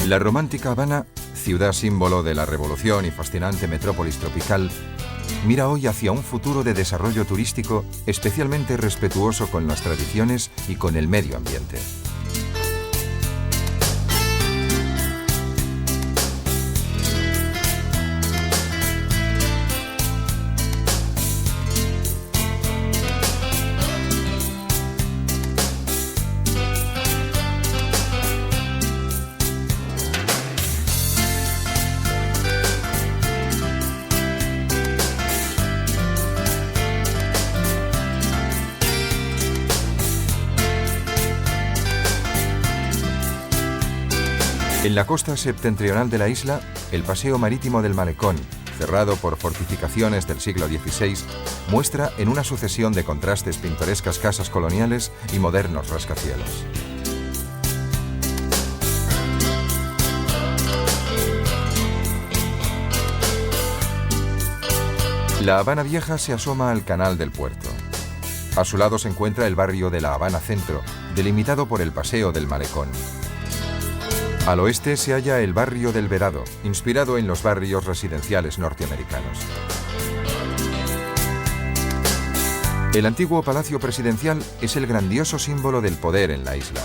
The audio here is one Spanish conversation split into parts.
La romántica Habana, ciudad símbolo de la revolución y fascinante metrópolis tropical, mira hoy hacia un futuro de desarrollo turístico especialmente respetuoso con las tradiciones y con el medio ambiente. En la costa septentrional de la isla, el paseo marítimo del Malecón, cerrado por fortificaciones del siglo XVI, muestra en una sucesión de contrastes pintorescas casas coloniales y modernos rascacielos. La Habana Vieja se asoma al canal del puerto. A su lado se encuentra el barrio de La Habana Centro, delimitado por el paseo del Malecón. Al oeste se halla el barrio del Vedado, inspirado en los barrios residenciales norteamericanos. El antiguo Palacio Presidencial es el grandioso símbolo del poder en la isla.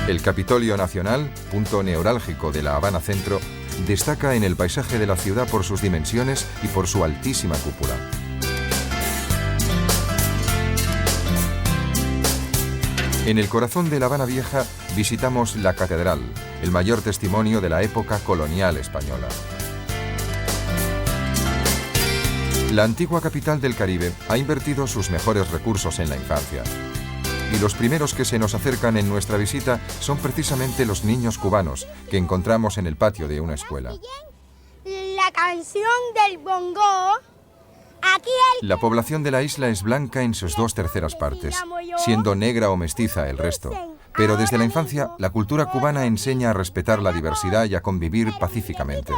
El Capitolio Nacional, punto neurálgico de La Habana Centro, destaca en el paisaje de la ciudad por sus dimensiones y por su altísima cúpula. En el corazón de La Habana Vieja visitamos la catedral, el mayor testimonio de la época colonial española. La antigua capital del Caribe ha invertido sus mejores recursos en la infancia. Y los primeros que se nos acercan en nuestra visita son precisamente los niños cubanos que encontramos en el patio de una escuela. La canción del bongo. La población de la isla es blanca en sus 2/3 partes, siendo negra o mestiza el resto. Pero desde la infancia, la cultura cubana enseña a respetar la diversidad y a convivir pacíficamente.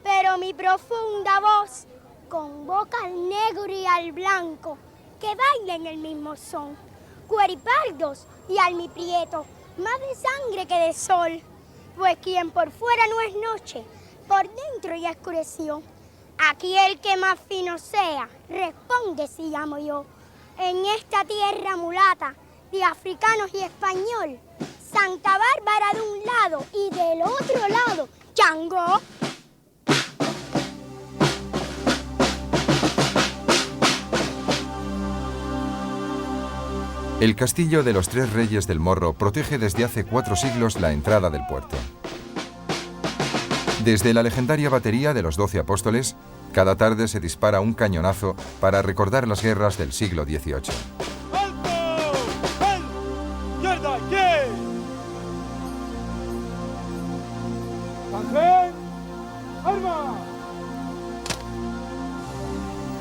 Pero mi profunda voz convoca al negro y al blanco que bailen el mismo son. Cueripardos y almiprieto, más de sangre que de sol. Pues quien por fuera no es noche, por dentro ya oscureció. Aquí el que más fino sea, responde si llamo yo. En esta tierra mulata, de africanos y español, Santa Bárbara de un lado y del otro lado, Chango. El castillo de los Tres Reyes del Morro protege desde hace 4 siglos la entrada del puerto. Desde la legendaria batería de los 12 apóstoles, cada tarde se dispara un cañonazo para recordar las guerras del siglo XVIII.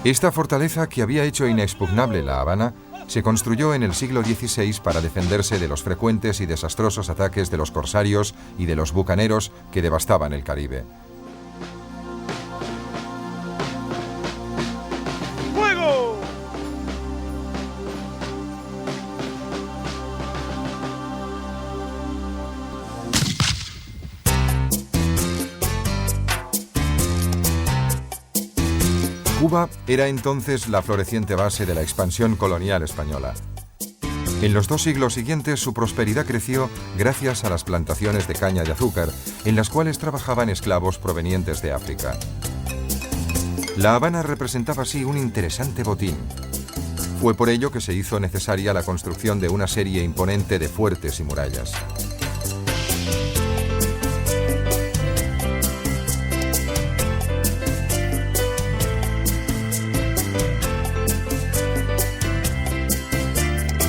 Esta fortaleza, que había hecho inexpugnable La Habana, se construyó en el siglo XVI para defenderse de los frecuentes y desastrosos ataques de los corsarios y de los bucaneros que devastaban el Caribe. ¡Fuego! Cuba era entonces la floreciente base de la expansión colonial española. En los 2 siglos siguientes su prosperidad creció gracias a las plantaciones de caña de azúcar, en las cuales trabajaban esclavos provenientes de África. La Habana representaba así un interesante botín. Fue por ello que se hizo necesaria la construcción de una serie imponente de fuertes y murallas.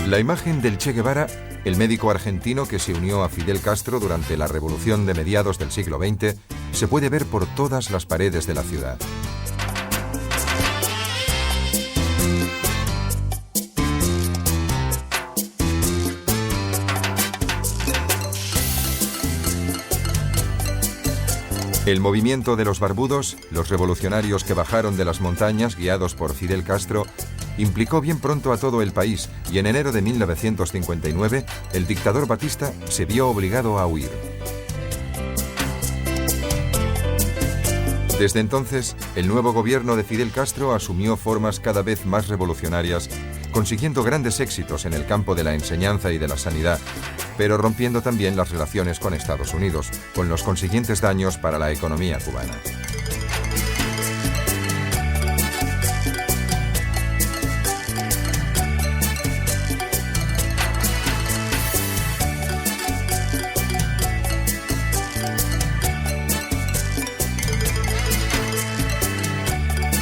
La imagen del Che Guevara, el médico argentino que se unió a Fidel Castro durante la revolución de mediados del siglo XX, se puede ver por todas las paredes de la ciudad. El movimiento de los barbudos, los revolucionarios que bajaron de las montañas guiados por Fidel Castro, implicó bien pronto a todo el país y en enero de 1959 el dictador Batista se vio obligado a huir. Desde entonces, el nuevo gobierno de Fidel Castro asumió formas cada vez más revolucionarias, consiguiendo grandes éxitos en el campo de la enseñanza y de la sanidad, pero rompiendo también las relaciones con Estados Unidos, con los consiguientes daños para la economía cubana.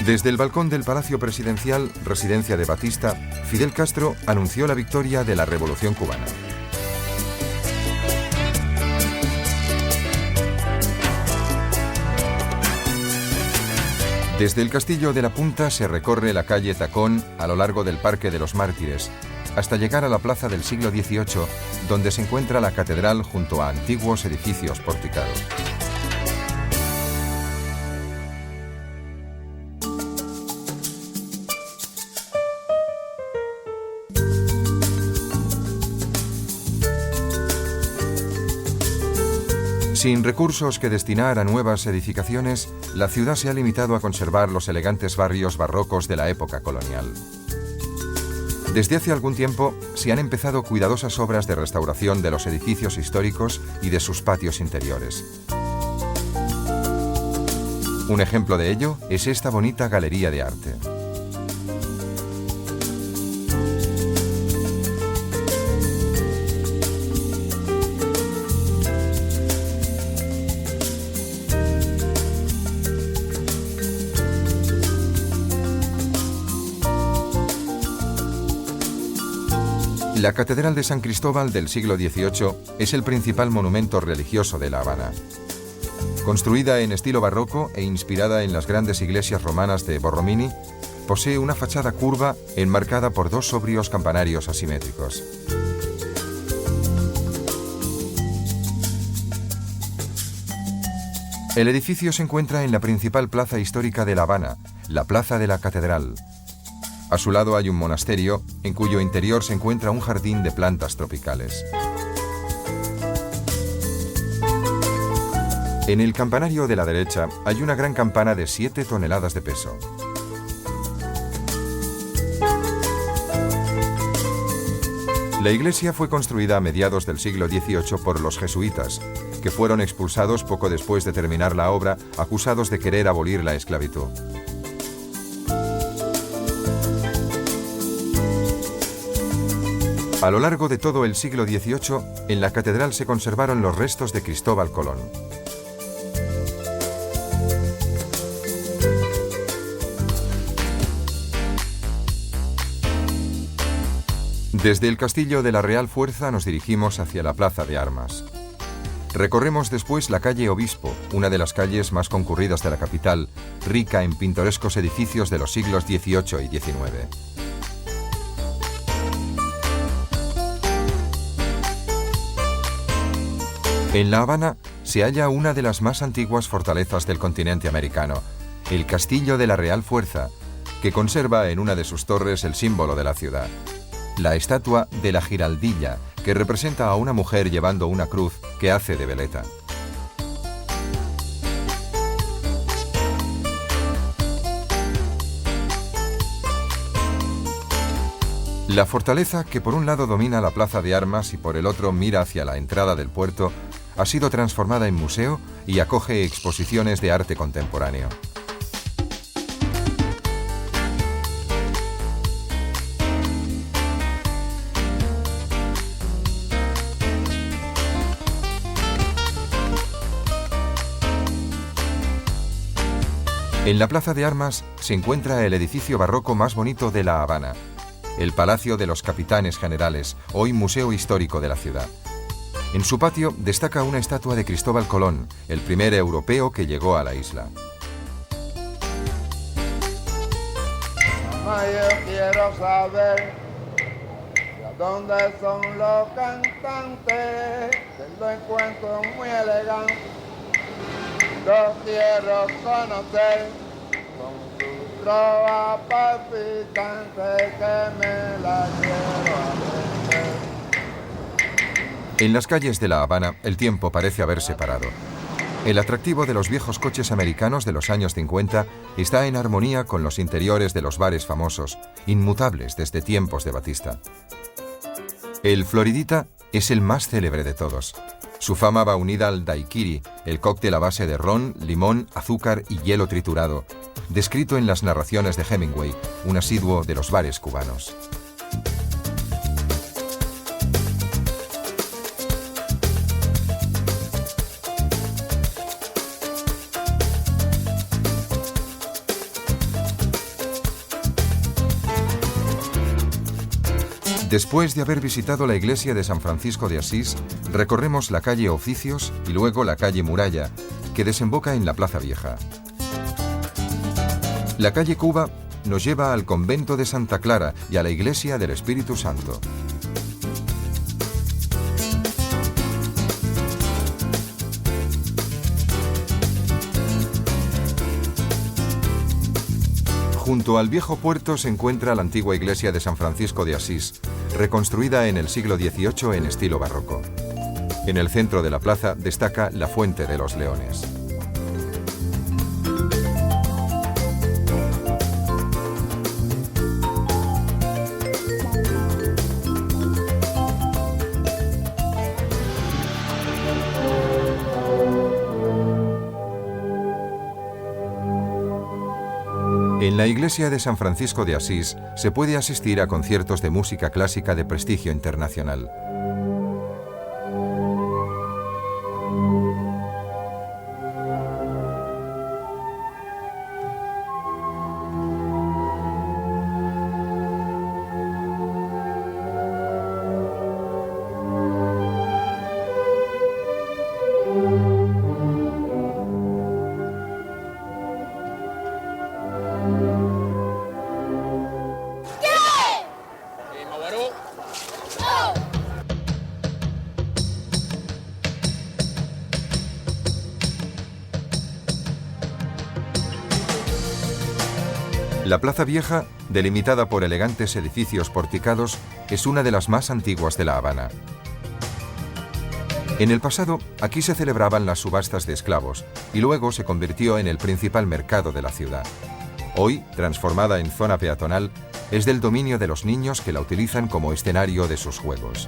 Desde el balcón del Palacio Presidencial, residencia de Batista, Fidel Castro anunció la victoria de la Revolución cubana. Desde el Castillo de la Punta se recorre la calle Tacón a lo largo del Parque de los Mártires, hasta llegar a la plaza del siglo XVIII, donde se encuentra la catedral junto a antiguos edificios porticados. Sin recursos que destinar a nuevas edificaciones, la ciudad se ha limitado a conservar los elegantes barrios barrocos de la época colonial. Desde hace algún tiempo se han empezado cuidadosas obras de restauración de los edificios históricos y de sus patios interiores. Un ejemplo de ello es esta bonita galería de arte. La Catedral de San Cristóbal del siglo XVIII es el principal monumento religioso de La Habana. Construida en estilo barroco e inspirada en las grandes iglesias romanas de Borromini, posee una fachada curva enmarcada por dos sobrios campanarios asimétricos. El edificio se encuentra en la principal plaza histórica de La Habana, la Plaza de la Catedral. A su lado hay un monasterio, en cuyo interior se encuentra un jardín de plantas tropicales. En el campanario de la derecha hay una gran campana de 7 toneladas de peso. La iglesia fue construida a mediados del siglo XVIII por los jesuitas, que fueron expulsados poco después de terminar la obra, acusados de querer abolir la esclavitud. A lo largo de todo el siglo XVIII, en la catedral se conservaron los restos de Cristóbal Colón. Desde el Castillo de la Real Fuerza nos dirigimos hacia la Plaza de Armas. Recorremos después la calle Obispo, una de las calles más concurridas de la capital, rica en pintorescos edificios de los siglos XVIII y XIX. En La Habana se halla una de las más antiguas fortalezas del continente americano, el Castillo de la Real Fuerza, que conserva en una de sus torres el símbolo de la ciudad, la estatua de la Giraldilla, que representa a una mujer llevando una cruz que hace de veleta. La fortaleza, que por un lado domina la Plaza de Armas y por el otro mira hacia la entrada del puerto, ha sido transformada en museo y acoge exposiciones de arte contemporáneo. En la Plaza de Armas se encuentra el edificio barroco más bonito de La Habana, el Palacio de los Capitanes Generales, hoy Museo Histórico de la ciudad. En su patio destaca una estatua de Cristóbal Colón, el primer europeo que llegó a la isla. Yo quiero saber dónde son los cantantes, que lo encuentro muy elegante. Yo quiero conocer con sus trova palpitante que me la quiero aprender. En las calles de La Habana, el tiempo parece haberse parado. El atractivo de los viejos coches americanos de los años 50 está en armonía con los interiores de los bares famosos, inmutables desde tiempos de Batista. El Floridita es el más célebre de todos. Su fama va unida al daiquiri, el cóctel a base de ron, limón, azúcar y hielo triturado, descrito en las narraciones de Hemingway, un asiduo de los bares cubanos. Después de haber visitado la iglesia de San Francisco de Asís, recorremos la calle Oficios y luego la calle Muralla, que desemboca en la Plaza Vieja. La calle Cuba nos lleva al convento de Santa Clara y a la iglesia del Espíritu Santo. Junto al viejo puerto se encuentra la antigua iglesia de San Francisco de Asís, reconstruida en el siglo XVIII en estilo barroco. En el centro de la plaza destaca la Fuente de los Leones. En la iglesia de San Francisco de Asís se puede asistir a conciertos de música clásica de prestigio internacional. La Plaza Vieja, delimitada por elegantes edificios porticados, es una de las más antiguas de La Habana. En el pasado, aquí se celebraban las subastas de esclavos y luego se convirtió en el principal mercado de la ciudad. Hoy, transformada en zona peatonal, es del dominio de los niños que la utilizan como escenario de sus juegos.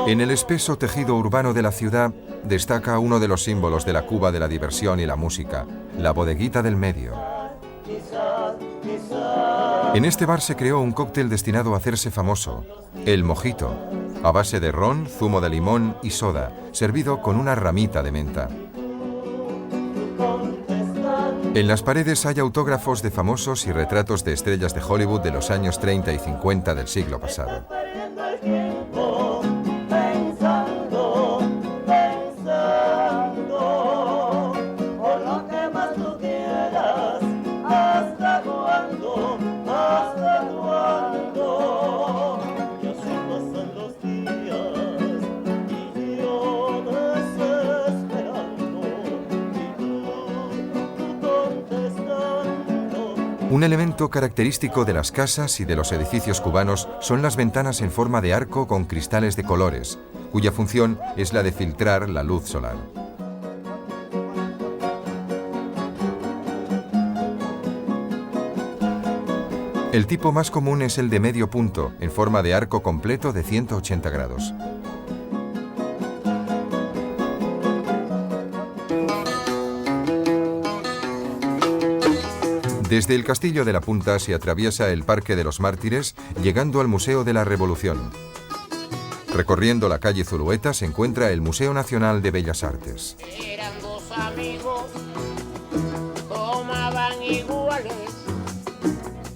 En el espeso tejido urbano de la ciudad destaca uno de los símbolos de la Cuba de la diversión y la música, la Bodeguita del Medio. En este bar se creó un cóctel destinado a hacerse famoso, el mojito, a base de ron, zumo de limón y soda, servido con una ramita de menta. En las paredes hay autógrafos de famosos y retratos de estrellas de Hollywood de los años 30 y 50 del siglo pasado. Un elemento característico de las casas y de los edificios cubanos son las ventanas en forma de arco con cristales de colores, cuya función es la de filtrar la luz solar. El tipo más común es el de medio punto, en forma de arco completo de 180 grados. Desde el Castillo de la Punta se atraviesa el Parque de los Mártires, llegando al Museo de la Revolución. Recorriendo la calle Zulueta se encuentra el Museo Nacional de Bellas Artes. Eran dos amigos, tomaban iguales,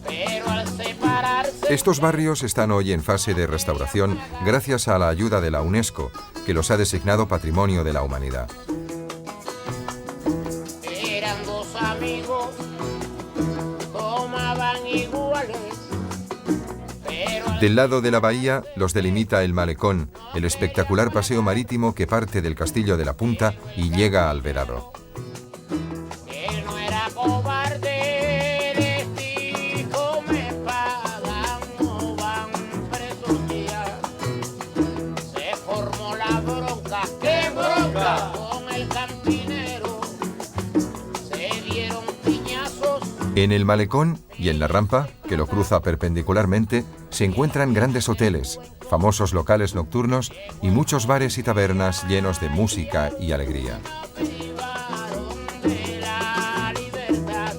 pero al separarse... Estos barrios están hoy en fase de restauración gracias a la ayuda de la UNESCO, que los ha designado Patrimonio de la Humanidad. Eran dos amigos, Del lado de la bahía los delimita el Malecón, el espectacular paseo marítimo que parte del Castillo de la Punta y llega al Verado. Él no era cobarde, les dijo, me pagan o van presos ya. Se formó la bronca, ¡qué bronca! Con el cantinero, se dieron piñazos. En el Malecón y en la rampa, que lo cruza perpendicularmente, se encuentran grandes hoteles, famosos locales nocturnos y muchos bares y tabernas llenos de música y alegría. Privaron de la libertad.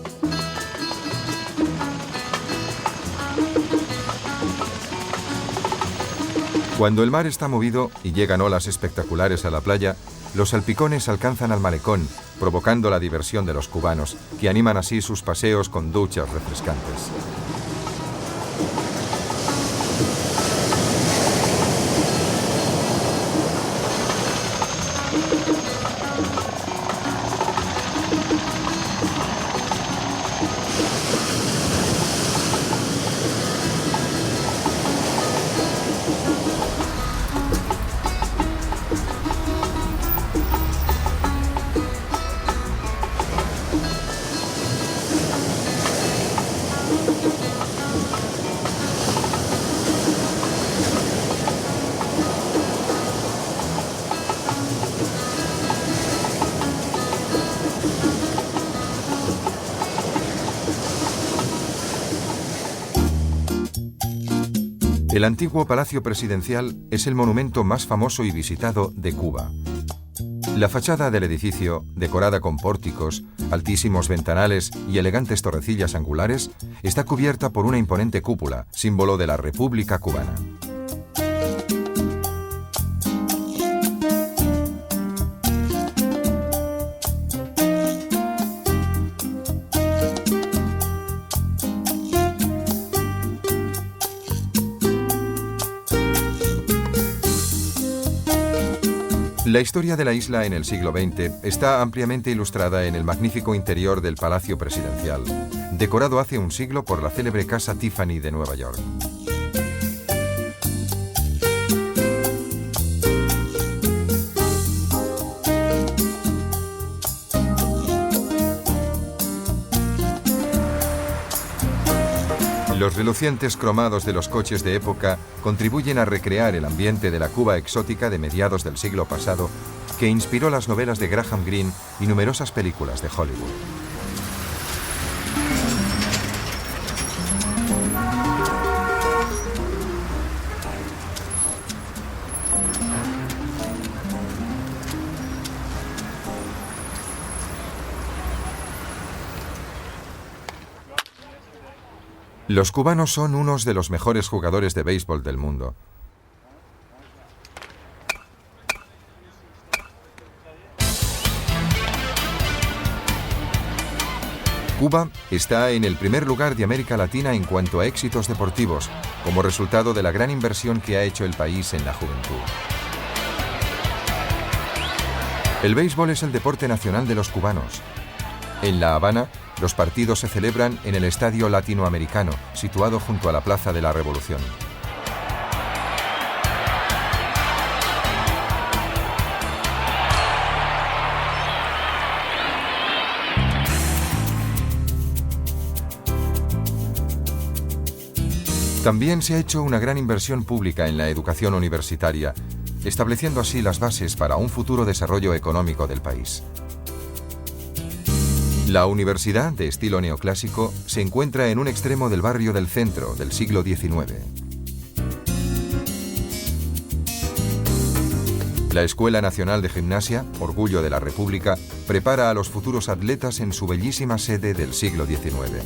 Cuando el mar está movido y llegan olas espectaculares a la playa, los salpicones alcanzan al Malecón, provocando la diversión de los cubanos, que animan así sus paseos con duchas refrescantes. El antiguo Palacio Presidencial es el monumento más famoso y visitado de Cuba. La fachada del edificio, decorada con pórticos, altísimos ventanales y elegantes torrecillas angulares, está cubierta por una imponente cúpula, símbolo de la República Cubana. La historia de la isla en el siglo XX está ampliamente ilustrada en el magnífico interior del Palacio Presidencial, decorado hace un siglo por la célebre Casa Tiffany de Nueva York. Los relucientes cromados de los coches de época contribuyen a recrear el ambiente de la Cuba exótica de mediados del siglo pasado, que inspiró las novelas de Graham Greene y numerosas películas de Hollywood. Los cubanos son unos de los mejores jugadores de béisbol del mundo. Cuba está en el primer lugar de América Latina en cuanto a éxitos deportivos, como resultado de la gran inversión que ha hecho el país en la juventud. El béisbol es el deporte nacional de los cubanos. En La Habana, los partidos se celebran en el Estadio Latinoamericano, situado junto a la Plaza de la Revolución. También se ha hecho una gran inversión pública en la educación universitaria, estableciendo así las bases para un futuro desarrollo económico del país. La universidad, de estilo neoclásico, se encuentra en un extremo del barrio del Centro del siglo XIX. La Escuela Nacional de Gimnasia, orgullo de la República, prepara a los futuros atletas en su bellísima sede del siglo XIX.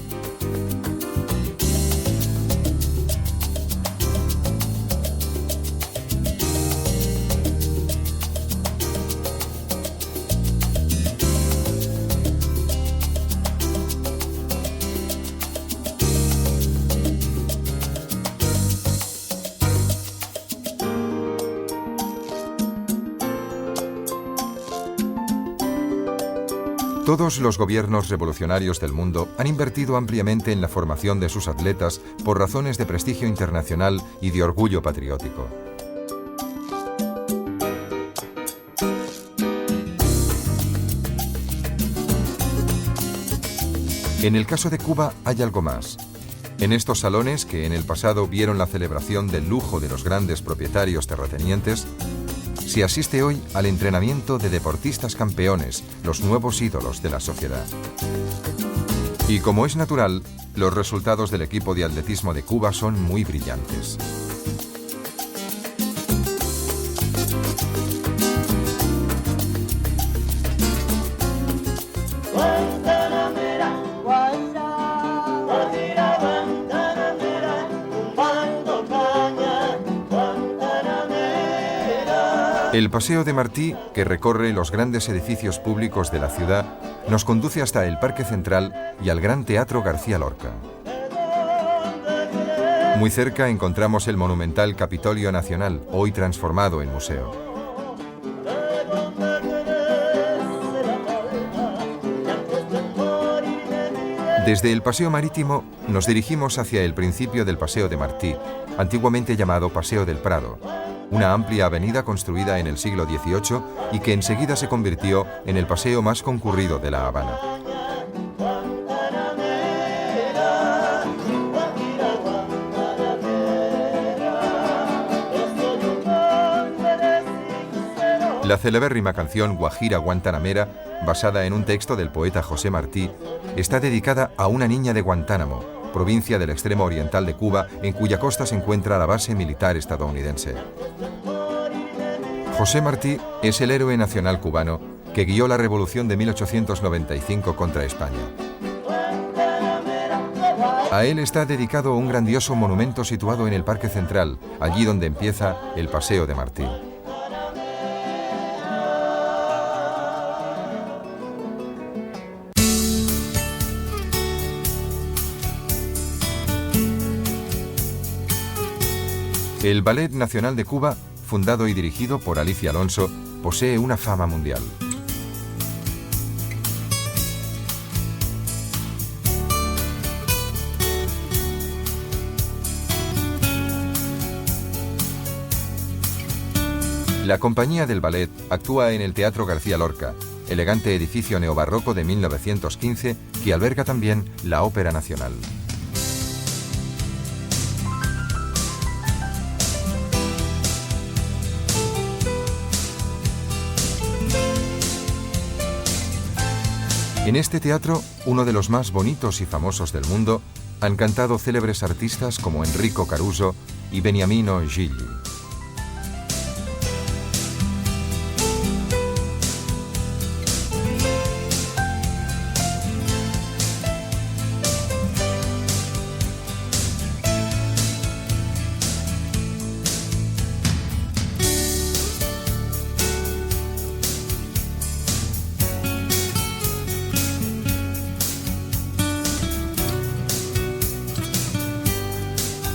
Todos los gobiernos revolucionarios del mundo han invertido ampliamente en la formación de sus atletas por razones de prestigio internacional y de orgullo patriótico. En el caso de Cuba hay algo más. En estos salones, que en el pasado vieron la celebración del lujo de los grandes propietarios terratenientes, se asiste hoy al entrenamiento de deportistas campeones, los nuevos ídolos de la sociedad. Y como es natural, los resultados del equipo de atletismo de Cuba son muy brillantes. El Paseo de Martí, que recorre los grandes edificios públicos de la ciudad, nos conduce hasta el Parque Central y al Gran Teatro García Lorca. Muy cerca encontramos el monumental Capitolio Nacional, hoy transformado en museo. Desde el Paseo Marítimo nos dirigimos hacia el principio del Paseo de Martí, antiguamente llamado Paseo del Prado, una amplia avenida construida en el siglo XVIII y que enseguida se convirtió en el paseo más concurrido de La Habana. La celebérrima canción Guajira Guantanamera, basada en un texto del poeta José Martí, está dedicada a una niña de Guantánamo, provincia del extremo oriental de Cuba, en cuya costa se encuentra la base militar estadounidense. José Martí es el héroe nacional cubano que guió la revolución de 1895 contra España. A él está dedicado un grandioso monumento situado en el Parque Central, allí donde empieza el Paseo de Martí. El Ballet Nacional de Cuba, fundado y dirigido por Alicia Alonso, posee una fama mundial. La compañía del ballet actúa en el Teatro García Lorca, elegante edificio neobarroco de 1915 que alberga también la Ópera Nacional. En este teatro, uno de los más bonitos y famosos del mundo, han cantado célebres artistas como Enrico Caruso y Beniamino Gigli.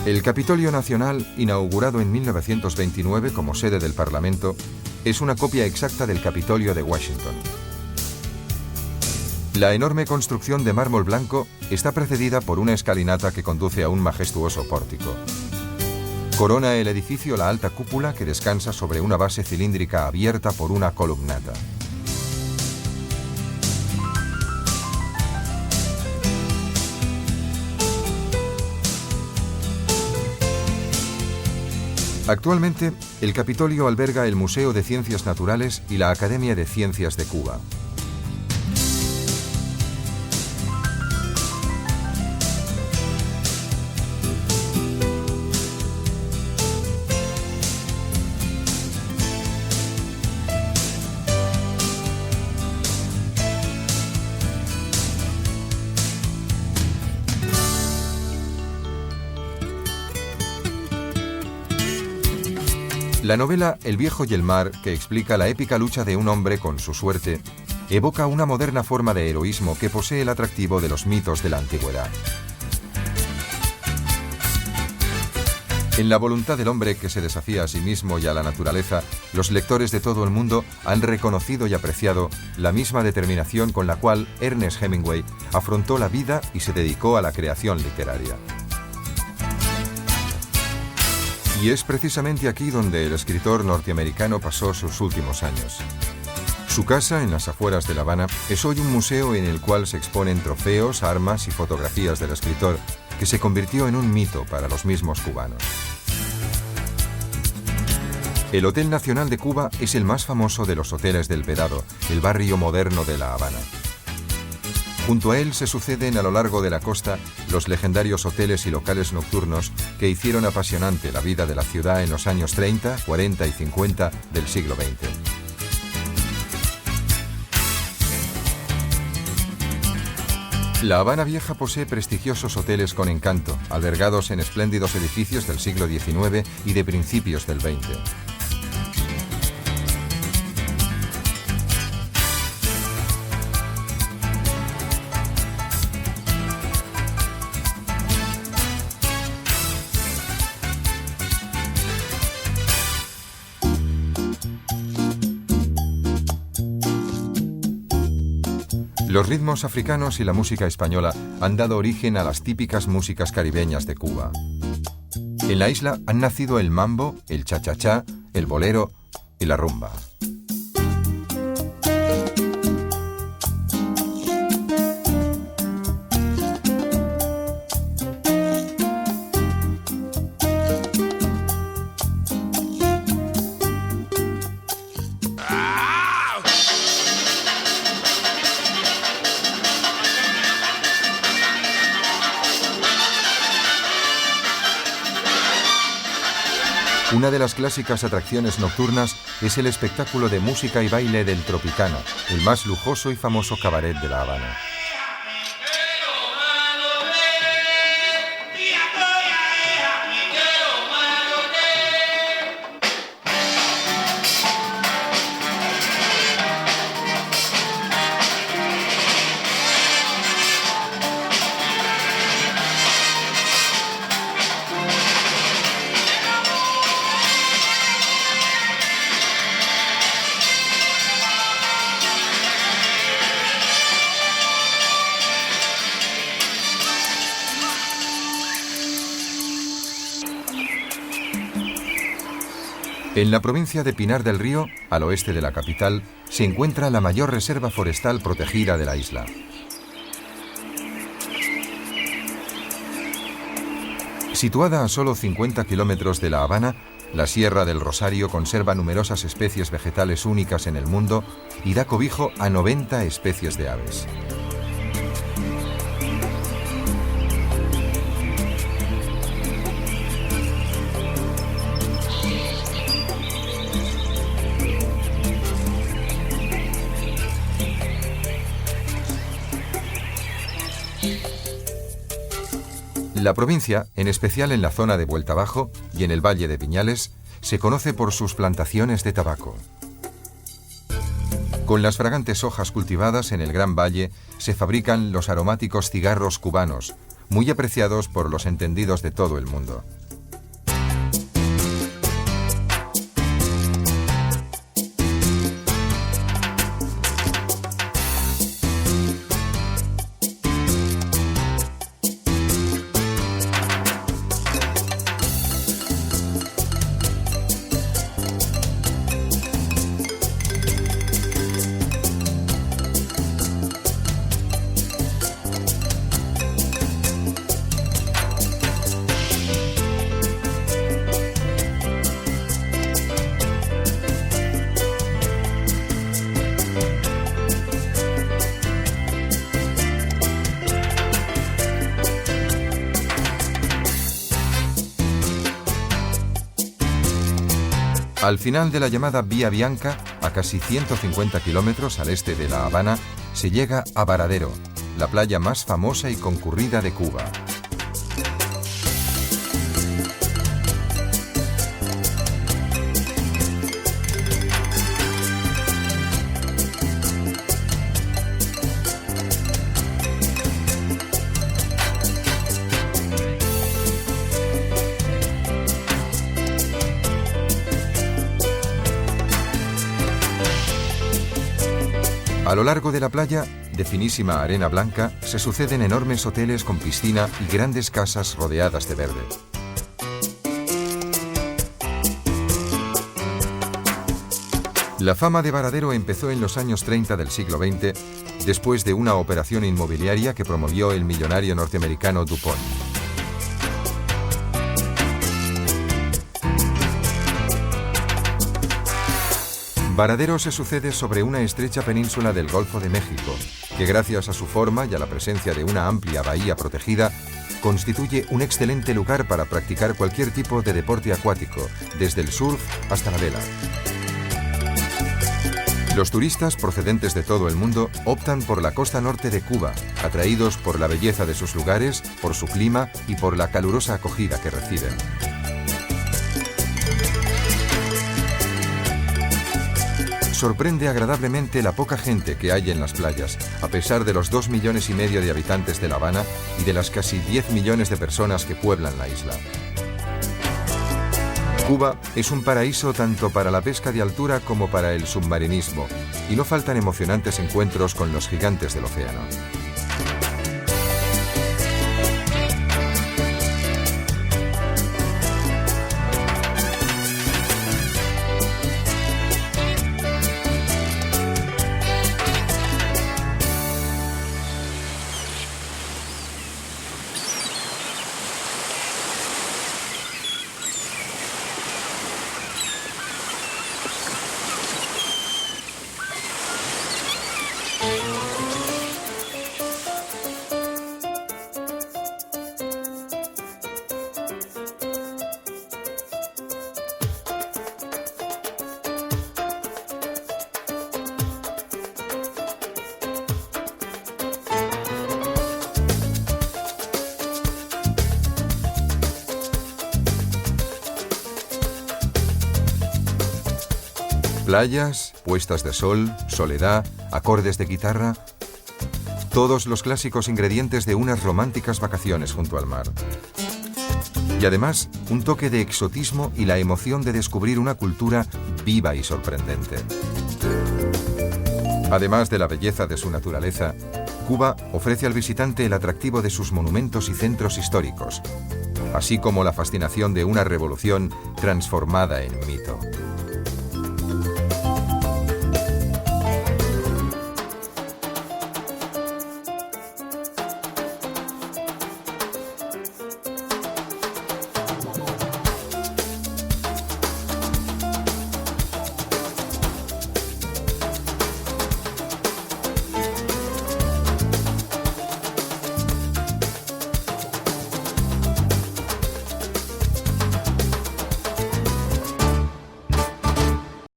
El Capitolio Nacional, inaugurado en 1929 como sede del Parlamento, es una copia exacta del Capitolio de Washington. La enorme construcción de mármol blanco está precedida por una escalinata que conduce a un majestuoso pórtico. Corona el edificio la alta cúpula que descansa sobre una base cilíndrica abierta por una columnata. Actualmente, el Capitolio alberga el Museo de Ciencias Naturales y la Academia de Ciencias de Cuba. La novela El viejo y el mar, que explica la épica lucha de un hombre con su suerte, evoca una moderna forma de heroísmo que posee el atractivo de los mitos de la antigüedad. En la voluntad del hombre que se desafía a sí mismo y a la naturaleza, los lectores de todo el mundo han reconocido y apreciado la misma determinación con la cual Ernest Hemingway afrontó la vida y se dedicó a la creación literaria. Y es precisamente aquí donde el escritor norteamericano pasó sus últimos años. Su casa, en las afueras de La Habana, es hoy un museo en el cual se exponen trofeos, armas y fotografías del escritor, que se convirtió en un mito para los mismos cubanos. El Hotel Nacional de Cuba es el más famoso de los hoteles del Vedado, el barrio moderno de La Habana. Junto a él se suceden a lo largo de la costa los legendarios hoteles y locales nocturnos que hicieron apasionante la vida de la ciudad en los años 30, 40 y 50 del siglo XX. La Habana Vieja posee prestigiosos hoteles con encanto, albergados en espléndidos edificios del siglo XIX y de principios del XX. Los ritmos africanos y la música española han dado origen a las típicas músicas caribeñas de Cuba. En la isla han nacido el mambo, el cha-cha-cha, el bolero y la rumba. Una de las clásicas atracciones nocturnas es el espectáculo de música y baile del Tropicana, el más lujoso y famoso cabaret de La Habana. En la provincia de Pinar del Río, al oeste de la capital, se encuentra la mayor reserva forestal protegida de la isla. Situada a solo 50 kilómetros de La Habana, la Sierra del Rosario conserva numerosas especies vegetales únicas en el mundo y da cobijo a 90 especies de aves. La provincia, en especial en la zona de Vuelta Abajo y en el Valle de Viñales, se conoce por sus plantaciones de tabaco. Con las fragantes hojas cultivadas en el Gran Valle se fabrican los aromáticos cigarros cubanos, muy apreciados por los entendidos de todo el mundo. Al final de la llamada Vía Bianca, a casi 150 kilómetros al este de La Habana, se llega a Varadero, la playa más famosa y concurrida de Cuba. A lo largo de la playa, de finísima arena blanca, se suceden enormes hoteles con piscina y grandes casas rodeadas de verde. La fama de Varadero empezó en los años 30 del siglo XX, después de una operación inmobiliaria que promovió el millonario norteamericano DuPont. Varadero se sucede sobre una estrecha península del Golfo de México, que gracias a su forma y a la presencia de una amplia bahía protegida, constituye un excelente lugar para practicar cualquier tipo de deporte acuático, desde el surf hasta la vela. Los turistas procedentes de todo el mundo optan por la costa norte de Cuba, atraídos por la belleza de sus lugares, por su clima y por la calurosa acogida que reciben. Sorprende agradablemente la poca gente que hay en las playas, a pesar de los 2,5 millones de habitantes de La Habana y de las casi 10 millones de personas que pueblan la isla. Cuba es un paraíso tanto para la pesca de altura como para el submarinismo, y no faltan emocionantes encuentros con los gigantes del océano. Playas, puestas de sol, soledad, acordes de guitarra, todos los clásicos ingredientes de unas románticas vacaciones junto al mar. Y además, un toque de exotismo y la emoción de descubrir una cultura viva y sorprendente. Además de la belleza de su naturaleza, Cuba ofrece al visitante el atractivo de sus monumentos y centros históricos, así como la fascinación de una revolución transformada en mito.